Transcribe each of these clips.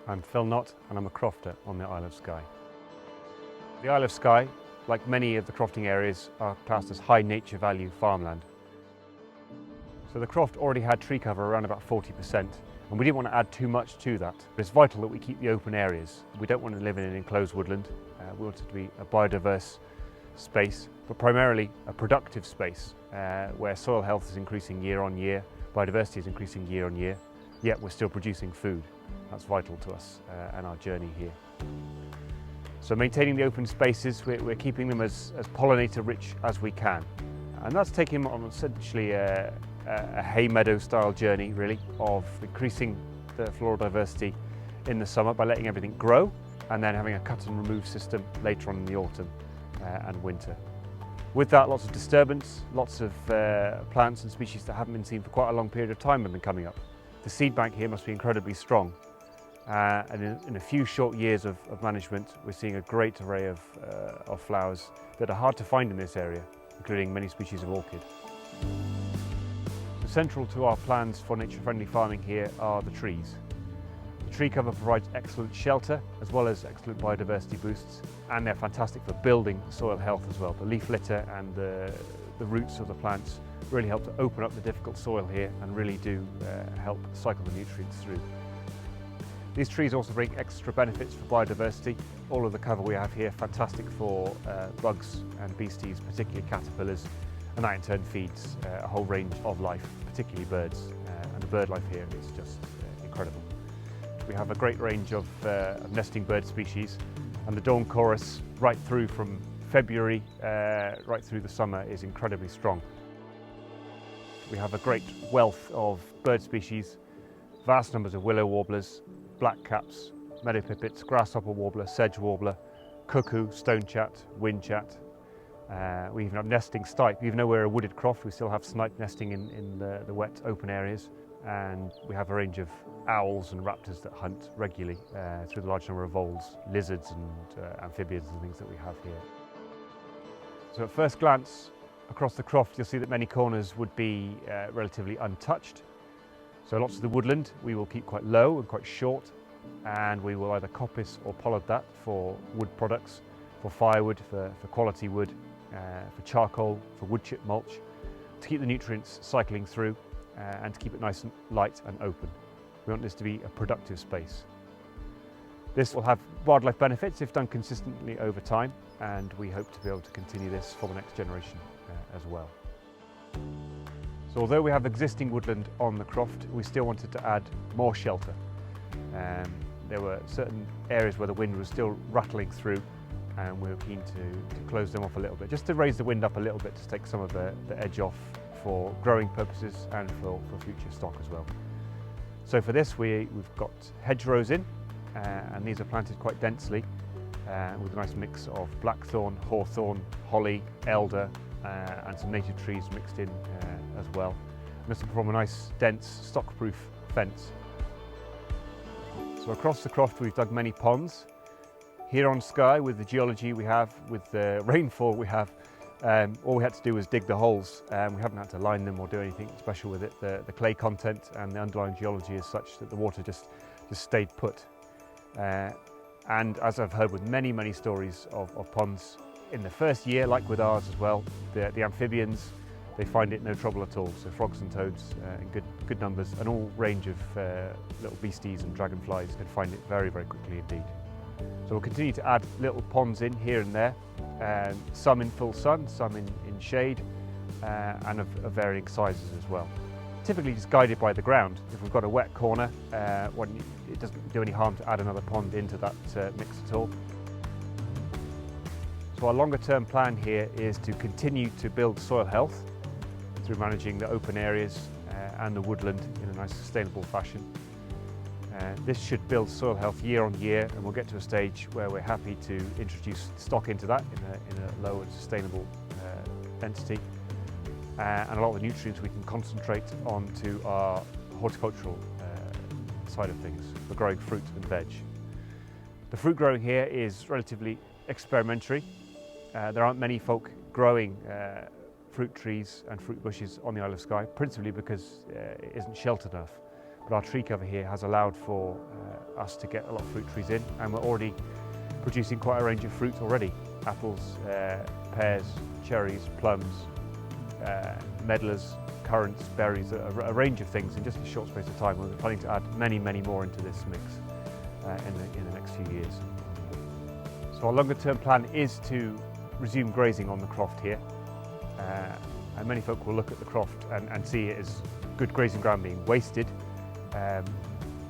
I'm Phil Knott and I'm a crofter on the Isle of Skye. The Isle of Skye, like many of the crofting areas, are classed as high nature value farmland. So the croft already had tree cover around about 40%, and we didn't want to add too much to that. But it's vital that we keep the open areas. We don't want to live in an enclosed woodland. We want it to be a biodiverse space, but primarily a productive space where soil health is increasing year on year, biodiversity is increasing year on year, yet we're still producing food. That's vital to us and our journey here. So maintaining the open spaces, we're keeping them as pollinator rich as we can. And that's taking on essentially a hay meadow style journey really of increasing the floral diversity in the summer by letting everything grow and then having a cut and remove system later on in the autumn and winter. With that, lots of disturbance, lots of plants and species that haven't been seen for quite a long period of time have been coming up. The seed bank here must be incredibly strong. And in a few short years of management, we're seeing a great array of flowers that are hard to find in this area, including many species of orchid. So central to our plans for nature-friendly farming here are the trees. The tree cover provides excellent shelter as well as excellent biodiversity boosts, and they're fantastic for building soil health as well. The leaf litter and the roots of the plants really help to open up the difficult soil here and really do help cycle the nutrients through. These trees also bring extra benefits for biodiversity. All of the cover we have here, fantastic for bugs and beasties, particularly caterpillars, and that in turn feeds a whole range of life, particularly birds. And the bird life here is just incredible. We have a great range of nesting bird species, and the dawn chorus right through from February right through the summer is incredibly strong. We have a great wealth of bird species, vast numbers of willow warblers, blackcaps, meadow pipits, grasshopper warbler, sedge warbler, cuckoo, stonechat, windchat. We even have nesting snipe. Even though we're a wooded croft, we still have snipe nesting in the wet open areas. And we have a range of owls and raptors that hunt regularly through the large number of voles, lizards and amphibians and things that we have here. So at first glance across the croft, you'll see that many corners would be relatively untouched. So lots of the woodland we will keep quite low and quite short, and we will either coppice or pollard that for wood products, for firewood, for quality wood, for charcoal, for wood chip mulch, to keep the nutrients cycling through and to keep it nice and light and open. We want this to be a productive space. This will have wildlife benefits if done consistently over time, and we hope to be able to continue this for the next generation as well. So although we have existing woodland on the croft, we still wanted to add more shelter. There were certain areas where the wind was still rattling through, and we were keen to close them off a little bit, just to raise the wind up a little bit to take some of the edge off for growing purposes and for future stock as well. So for this we've got hedgerows in, and these are planted quite densely with a nice mix of blackthorn, hawthorn, holly, elder, and some native trees mixed in as well. And this will form a nice, dense, stock-proof fence. So across the croft we've dug many ponds. Here on Skye, with the geology we have, with the rainfall we have, all we had to do was dig the holes. We haven't had to line them or do anything special with it. The clay content and the underlying geology is such that the water just stayed put. And as I've heard with many stories of ponds, in the first year, like with ours as well, the amphibians, they find it no trouble at all. So frogs and toads in good numbers, and all range of little beasties and dragonflies can find it very quickly indeed. So we'll continue to add little ponds in here and there, some in full sun, some in shade, and of varying sizes as well. Typically just guided by the ground. If we've got a wet corner, it doesn't do any harm to add another pond into that mix at all. So our longer term plan here is to continue to build soil health through managing the open areas and the woodland in a nice sustainable fashion. This should build soil health year on year, and we'll get to a stage where we're happy to introduce stock into that in a low and sustainable density. And a lot of the nutrients we can concentrate onto our horticultural side of things for growing fruit and veg. The fruit growing here is relatively experimentary. There aren't many folk growing fruit trees and fruit bushes on the Isle of Skye, principally because it isn't sheltered enough. but our tree cover here has allowed for us to get a lot of fruit trees in, and we're already producing quite a range of fruit already. Apples, pears, cherries, plums, medlars, currants, berries, a range of things in just a short space of time. We're planning to add many more into this mix in the next few years. So our longer term plan is to resume grazing on the Croft here, and many folk will look at the Croft and see it as good grazing ground being wasted,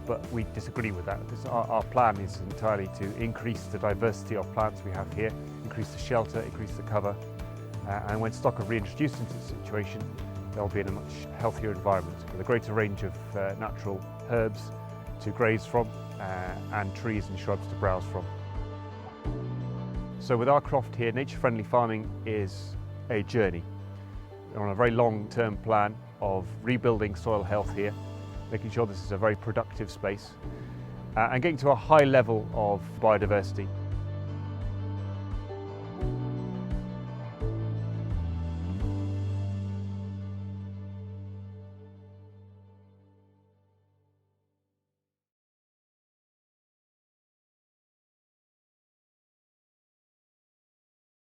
but we disagree with that. Our plan is entirely to increase the diversity of plants we have here, increase the shelter, increase the cover, and when stock are reintroduced into the situation, they'll be in a much healthier environment with a greater range of natural herbs to graze from and trees and shrubs to browse from. So with our Croft here, nature-friendly farming is a journey. We're on a very long-term plan of rebuilding soil health here, making sure this is a very productive space, and getting to a high level of biodiversity.